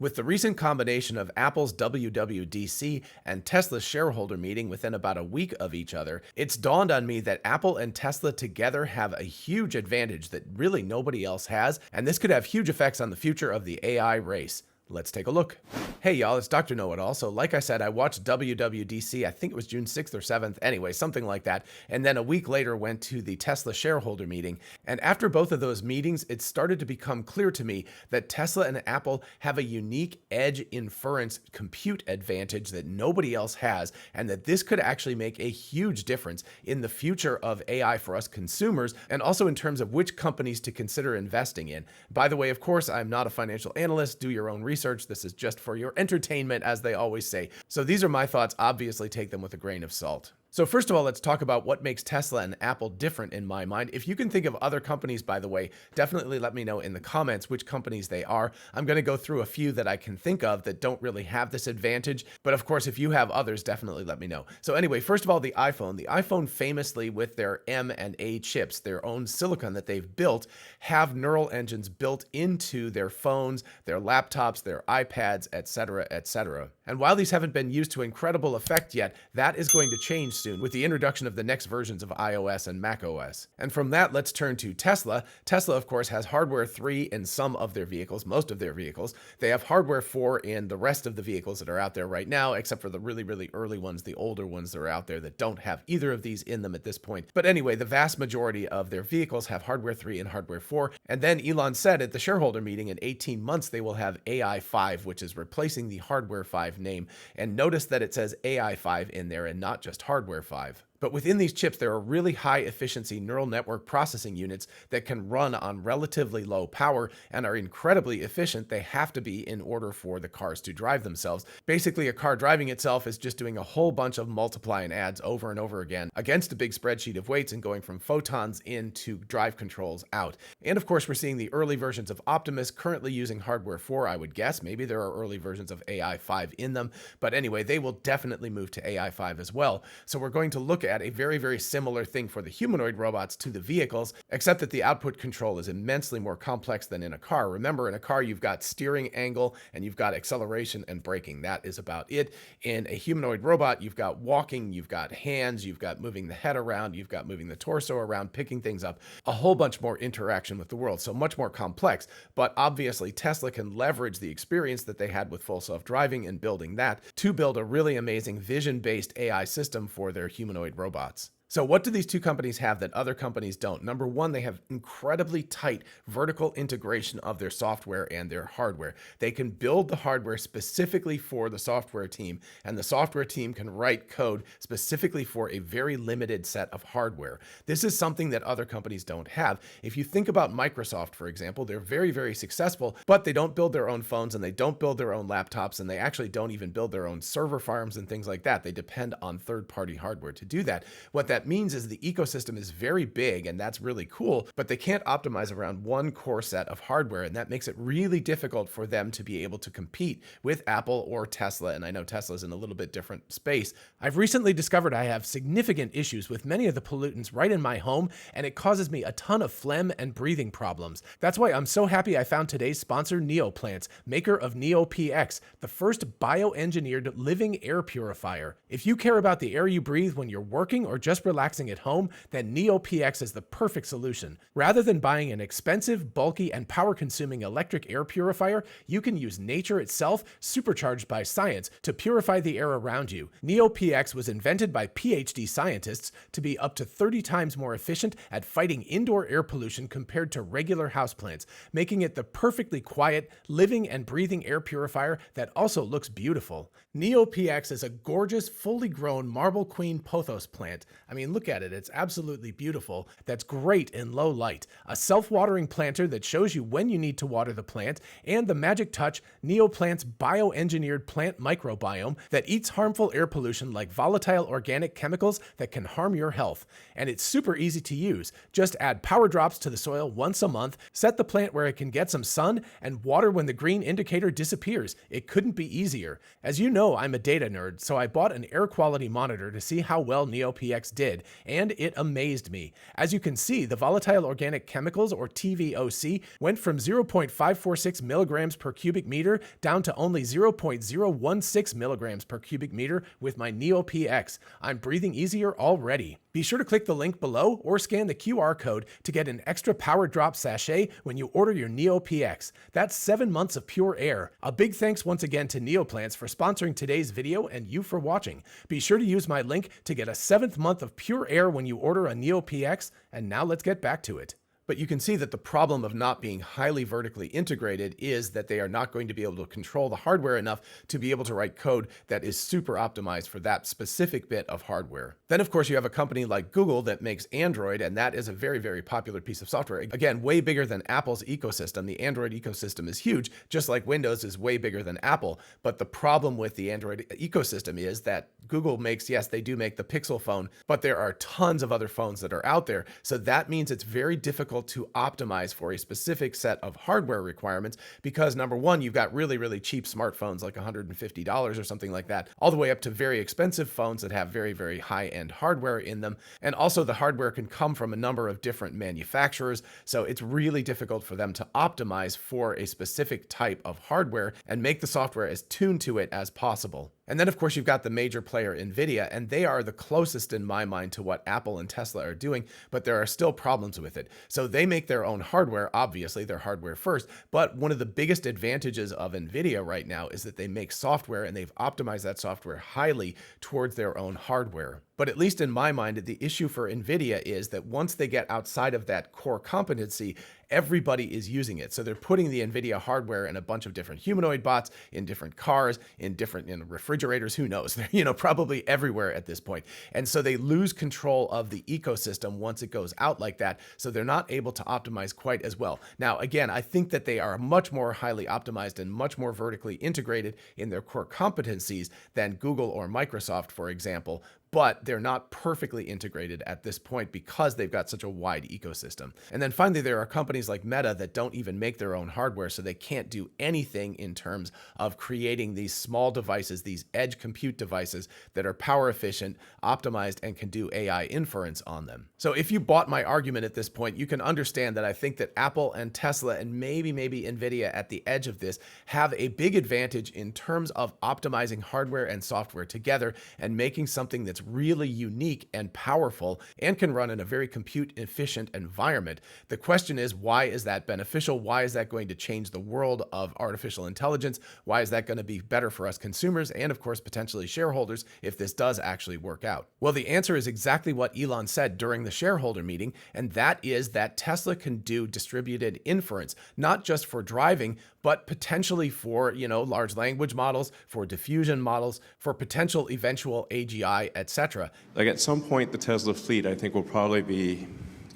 With the recent combination of Apple's WWDC and Tesla's shareholder meeting within about a week of each other, it's dawned on me that Apple and Tesla together have a huge advantage that really nobody else has, and this could have huge effects on the future of the AI race. Let's take a look. Hey y'all, it's Dr. Know-It-All. So like I said, I watched WWDC, I think it was June 6th or 7th, anyway, something like that. And then a week later went to the Tesla shareholder meeting. And after both of those meetings, it started to become clear to me that Tesla and Apple have a unique edge inference compute advantage that nobody else has, and that this could actually make a huge difference in the future of AI for us consumers, and also in terms of which companies to consider investing in. By the way, of course, I'm not a financial analyst. Do your own research. This is just for your entertainment, as they always say. So these are my thoughts. Obviously, take them with a grain of salt. So first of all, let's talk about what makes Tesla and Apple different in my mind. If you can think of other companies, by the way, definitely let me know in the comments which companies they are. I'm going to go through a few that I can think of that don't really have this advantage. But of course, if you have others, definitely let me know. So anyway, first of all, the iPhone. The iPhone famously, with their M and A chips, their own silicon that they've built, have neural engines built into their phones, their laptops, their iPads, etc., etc. And while these haven't been used to incredible effect yet, that is going to change soon with the introduction of the next versions of iOS and macOS. And from that, let's turn to Tesla. Tesla, of course, has hardware 3 in some of their vehicles, most of their vehicles. They have hardware 4 in the rest of the vehicles that are out there right now, except for the really, really early ones, the older ones that are out there that don't have either of these in them at this point. But anyway, the vast majority of their vehicles have hardware 3 and hardware 4. And then Elon said at the shareholder meeting in 18 months, they will have AI 5, which is replacing the hardware 5 name. And notice that it says AI 5 in there and not just hardware 5. But within these chips, there are really high efficiency neural network processing units that can run on relatively low power and are incredibly efficient. They have to be in order for the cars to drive themselves. Basically, a car driving itself is just doing a whole bunch of multiply and adds over and over again against a big spreadsheet of weights and going from photons into drive controls out. And of course, we're seeing the early versions of Optimus currently using hardware 4, I would guess. Maybe there are early versions of AI 5 in them. But anyway, they will definitely move to AI 5 as well. So we're going to look at a very, very similar thing for the humanoid robots to the vehicles, except that the output control is immensely more complex than in a car. Remember, in a car, you've got steering angle and you've got acceleration and braking. That is about it. In a humanoid robot, you've got walking, you've got hands, you've got moving the head around, you've got moving the torso around, picking things up, a whole bunch more interaction with the world. So much more complex. But obviously, Tesla can leverage the experience that they had with full self-driving and building that to build a really amazing vision-based AI system for their humanoid robots. So what do these two companies have that other companies don't? Number one, they have incredibly tight vertical integration of their software and their hardware. They can build the hardware specifically for the software team, and the software team can write code specifically for a very limited set of hardware. This is something that other companies don't have. If you think about Microsoft, for example, they're very, very successful, but they don't build their own phones and they don't build their own laptops, and they actually don't even build their own server farms and things like that. They depend on third-party hardware to do that. What that means is the ecosystem is very big, and that's really cool, but they can't optimize around one core set of hardware, and that makes it really difficult for them to be able to compete with Apple or Tesla. And I know Tesla's in a little bit different space. I've recently discovered I have significant issues with many of the pollutants right in my home, and it causes me a ton of phlegm and breathing problems. That's why I'm so happy I found today's sponsor, Neoplants, maker of NeoPX, the first bioengineered living air purifier. If you care about the air you breathe when you're working or just relaxing at home, then NeoPX is the perfect solution. Rather than buying an expensive, bulky, and power-consuming electric air purifier, you can use nature itself, supercharged by science, to purify the air around you. NeoPX was invented by PhD scientists to be up to 30 times more efficient at fighting indoor air pollution compared to regular houseplants, making it the perfectly quiet, living and breathing air purifier that also looks beautiful. NeoPX is a gorgeous, fully grown Marble Queen pothos plant. I mean, look at it. It's absolutely beautiful. That's great in low light. A self-watering planter that shows you when you need to water the plant, and the magic touch Neoplant's bioengineered plant microbiome that eats harmful air pollution like volatile organic chemicals that can harm your health. And it's super easy to use. Just add power drops to the soil once a month, set the plant where it can get some sun, and water when the green indicator disappears. It couldn't be easier. As you know, I'm a data nerd, so I bought an air quality monitor to see how well NeoPX did. did, and it amazed me. As you can see, the volatile organic chemicals, or TVOC, went from 0.546 milligrams per cubic meter down to only 0.016 milligrams per cubic meter with my NeoPX. I'm breathing easier already. Be sure to click the link below or scan the QR code to get an extra power drop sachet when you order your NeoPX. That's 7 months of pure air. A big thanks once again to Neoplants for sponsoring today's video and you for watching. Be sure to use my link to get a 7th month of pure air when you order a NeoPX. And now let's get back to it. But you can see that the problem of not being highly vertically integrated is that they are not going to be able to control the hardware enough to be able to write code that is super optimized for that specific bit of hardware. Then, of course, you have a company like Google that makes Android, and that is a very, very popular piece of software. Again, way bigger than Apple's ecosystem. The Android ecosystem is huge, just like Windows is way bigger than Apple. But the problem with the Android ecosystem is that Google makes, yes, they do make the Pixel phone, but there are tons of other phones that are out there. So that means it's very difficult to optimize for a specific set of hardware requirements because, number one, you've got really, really cheap smartphones like $150 or something like that, all the way up to very expensive phones that have very, very high-end hardware in them. And also the hardware can come from a number of different manufacturers, so it's really difficult for them to optimize for a specific type of hardware and make the software as tuned to it as possible. And then, of course, you've got the major player, NVIDIA, and they are the closest in my mind to what Apple and Tesla are doing, but there are still problems with it. So they make their own hardware, obviously, they're hardware first, but one of the biggest advantages of NVIDIA right now is that they make software and they've optimized that software highly towards their own hardware. But at least in my mind, the issue for NVIDIA is that once they get outside of that core competency, everybody is using it. So they're putting the NVIDIA hardware in a bunch of different humanoid bots, in different cars, in different refrigerators, who knows? They're, probably everywhere at this point. And so they lose control of the ecosystem once it goes out like that. So they're not able to optimize quite as well. Now, again, I think that they are much more highly optimized and much more vertically integrated in their core competencies than Google or Microsoft, for example. But they're not perfectly integrated at this point because they've got such a wide ecosystem. And then finally, there are companies like Meta that don't even make their own hardware, so they can't do anything in terms of creating these small devices, these edge compute devices that are power efficient, optimized, and can do AI inference on them. So if you bought my argument at this point, you can understand that I think that Apple and Tesla and maybe NVIDIA at the edge of this have a big advantage in terms of optimizing hardware and software together and making something that's really unique and powerful and can run in a very compute efficient environment. The question is, why is that beneficial? Why is that going to change the world of artificial intelligence? Why is that going to be better for us consumers and, of course, potentially shareholders if this does actually work out? Well, the answer is exactly what Elon said during the shareholder meeting, and that is that Tesla can do distributed inference, not just for driving, but potentially for, large language models, for diffusion models, for potential eventual AGI, etc. Like at some point, the Tesla fleet, I think, will probably be,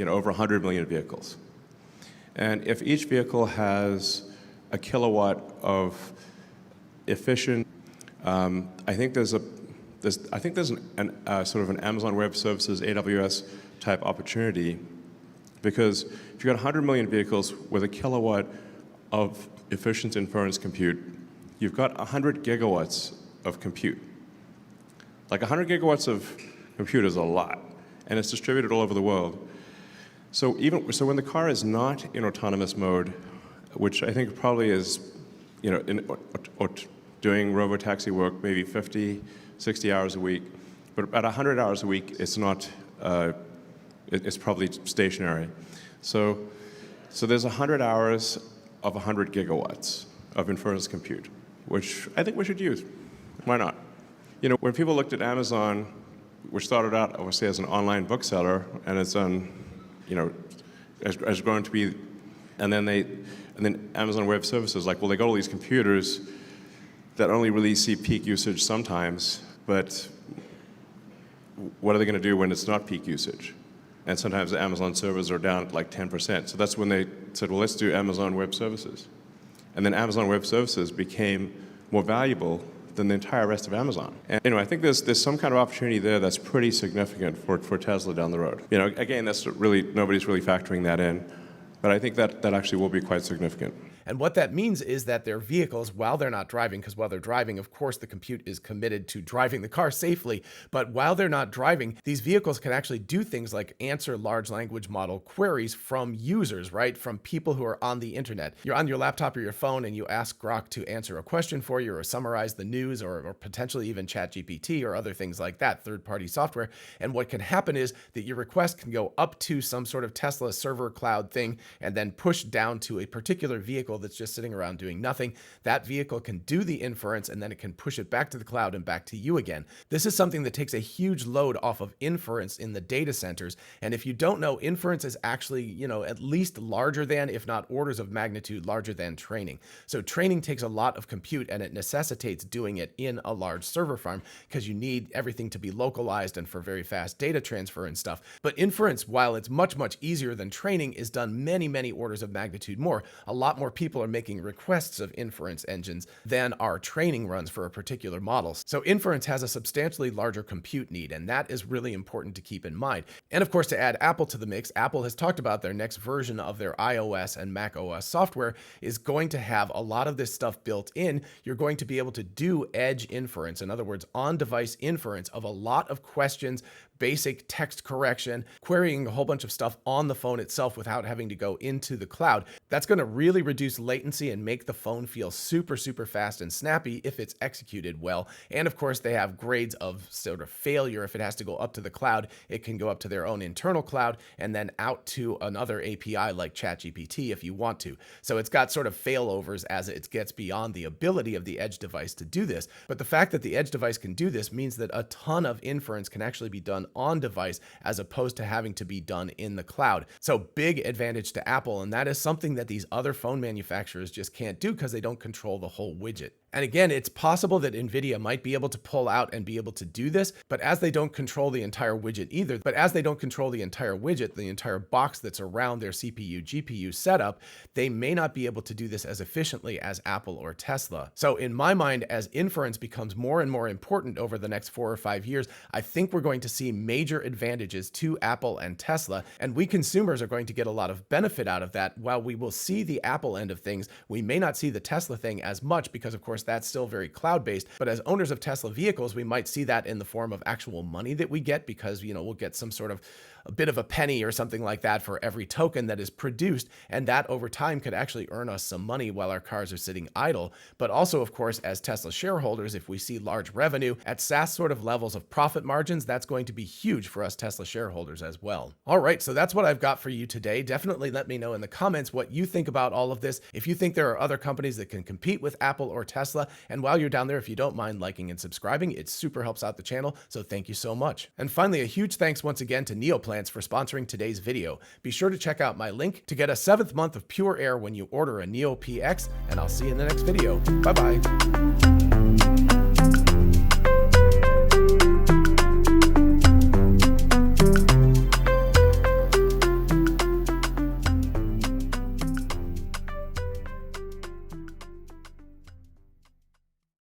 over 100 million vehicles. And if each vehicle has a kilowatt of efficient, I think there's an sort of an Amazon Web Services, AWS type opportunity, because if you've got 100 million vehicles with a kilowatt of efficient inference compute, you've got 100 gigawatts of compute. Like 100 gigawatts of compute is a lot, and it's distributed all over the world. So when the car is not in autonomous mode, which I think probably is, or doing robotaxi work maybe 50, 60 hours a week, but at 100 hours a week, it's not. It's probably stationary. So there's 100 hours of 100 gigawatts of inference compute, which I think we should use. Why not? When people looked at Amazon, which started out, obviously, as an online bookseller, and it's has grown to be, and then Amazon Web Services, they got all these computers that only really see peak usage sometimes, but what are they going to do when it's not peak usage? And sometimes the Amazon servers are down at 10%. So that's when they said, well, let's do Amazon Web Services. And then Amazon Web Services became more valuable than the entire rest of Amazon. And I think there's some kind of opportunity there that's pretty significant for Tesla down the road. Again, that's really, nobody's really factoring that in, but I think that actually will be quite significant. And what that means is that their vehicles, while they're not driving, because while they're driving, of course, the compute is committed to driving the car safely, but while they're not driving, these vehicles can actually do things like answer large language model queries from users, right? From people who are on the internet. You're on your laptop or your phone and you ask Grok to answer a question for you or summarize the news or potentially even ChatGPT or other things like that, third-party software. And what can happen is that your request can go up to some sort of Tesla server cloud thing and then push down to a particular vehicle that's just sitting around doing nothing. That vehicle can do the inference and then it can push it back to the cloud and back to you again. This is something that takes a huge load off of inference in the data centers. And if you don't know, inference is actually, at least larger than, if not orders of magnitude larger than training. So training takes a lot of compute and it necessitates doing it in a large server farm because you need everything to be localized and for very fast data transfer and stuff. But inference, while it's much, much easier than training, is done many, many orders of magnitude more. A lot more people are making requests of inference engines than are training runs for a particular model. So inference has a substantially larger compute need, and that is really important to keep in mind. And of course, to add Apple to the mix, Apple has talked about their next version of their iOS and Mac OS software is going to have a lot of this stuff built in. You're going to be able to do edge inference, in other words, on-device inference of a lot of questions, basic text correction, querying a whole bunch of stuff on the phone itself without having to go into the cloud. That's going to really reduce latency and make the phone feel super, super fast and snappy if it's executed well. And of course, they have grades of sort of failure. If it has to go up to the cloud, it can go up to their own internal cloud and then out to another API like ChatGPT if you want to. So it's got sort of failovers as it gets beyond the ability of the edge device to do this. But the fact that the edge device can do this means that a ton of inference can actually be done on device as opposed to having to be done in the cloud. So big advantage to Apple, and that is something that these other phone manufacturers just can't do because they don't control the whole widget. And again, it's possible that NVIDIA might be able to pull out and be able to do this, but as they don't control the entire widget either, the entire box that's around their CPU, GPU setup, they may not be able to do this as efficiently as Apple or Tesla. So in my mind, as inference becomes more and more important over the next 4 or 5 years, I think we're going to see major advantages to Apple and Tesla, and we consumers are going to get a lot of benefit out of that. While we will see the Apple end of things, we may not see the Tesla thing as much because, of course, that's still very cloud-based. But as owners of Tesla vehicles, we might see that in the form of actual money that we get because, we'll get some sort of a bit of a penny or something like that for every token that is produced. And that over time could actually earn us some money while our cars are sitting idle. But also, of course, as Tesla shareholders, if we see large revenue at SaaS sort of levels of profit margins, that's going to be huge for us Tesla shareholders as well. All right, so that's what I've got for you today. Definitely let me know in the comments what you think about all of this. If you think there are other companies that can compete with Apple or Tesla, and while you're down there, if you don't mind liking and subscribing, it super helps out the channel. So thank you so much. And finally, a huge thanks once again to Neoplants for sponsoring today's video. Be sure to check out my link to get a 7th month of pure air when you order a Neo PX, and I'll see you in the next video. Bye-bye.